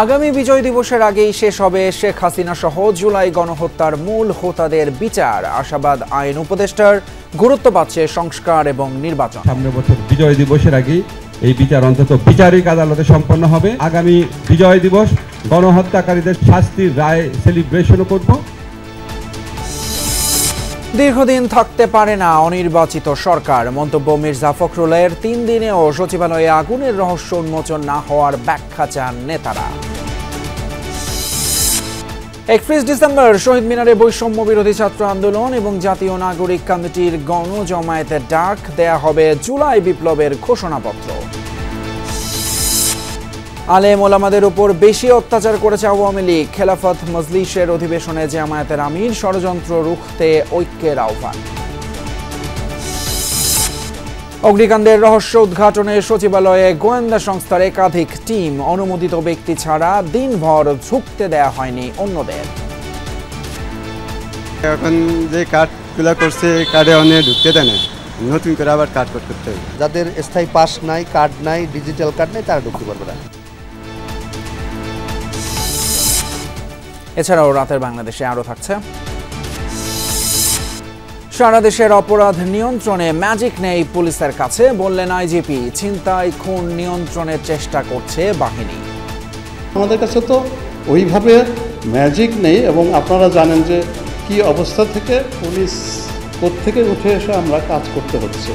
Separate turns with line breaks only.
আগামী বিজয় দিবসের আগেই শেষ হবে শেখ হাসিনা সহ জুলাই গণহত্যার মূল হোতাদের বিচার। আশাবাদ আইন উপদেষ্টার। গুরুত্ব পাচ্ছে সংস্কার এবং নির্বাচন।
সামনের বছর বিজয় দিবসের আগেই এই বিচার অন্তত বিচারিক আদালতে সম্পন্ন হবে। আগামী বিজয় দিবস গণহত্যাকারীদের শাস্তির রায় সেলিব্রেশনও করব।
দীর্ঘদিন থাকতে পারে না অনির্বাচিত সরকার, মন্তব্য মির্জা ফখরুলের। 3 দিনেও সচিবালয়ে আগুনের রহস্য উন্মোচন না হওয়ার ব্যাখ্যা চান নেতারা। 31 ডিসেম্বর শহীদ মিনারে বৈষম্য বিরোধী ছাত্র আন্দোলন এবং জাতীয় নাগরিক কমিটির গণজমায়েতের ডাক দেয়া হবে জুলাই বিপ্লবের ঘোষণাপত্র। আলেম ওলামাদের উপর বেশি অত্যাচার করেছে আওয়ামী লীগ, খেলাফত মজলিসের অধিবেশনে জামায়াতের আমির। ষড়যন্ত্র রুখতে ঐক্যের আহ্বান। অগ্নিকাণ্ডের রহস্য উদ্ঘাটনে সচিবালয়ে গোয়েন্দা সংস্থার একাধিক টিম। অনুমোদিত ব্যক্তি ছাড়া দিনভর ঢুকতে দেয়া হয়নি অন্যদের।
এখন যে কার্ডগুলো করছে কার্ডে অনেক ঢুকতে দেয় না, নতুন করে আবার কার্ড করতে হবে।
যাদের স্থায়ী পাস নাই, কার্ড নাই, ডিজিটাল কার্ড নাই, তারা ঢুকতে পারবে না।
এছাড়াও রাতের বাংলাদেশে আরও থাকছে। সারা দেশের অপরাধ নিয়ন্ত্রণে ম্যাজিক নেই পুলিশের কাছে, বললেন আইজিপি। ছিনতাই খুন নিয়ন্ত্রণের চেষ্টা করছে বাহিনী।
আমাদের কাছে তো ওইভাবে ম্যাজিক নেই, এবং আপনারা জানেন যে কি অবস্থা থেকে পুলিশ কোত্থেকে উঠে এসে আমরা কাজ করতে হচ্ছে।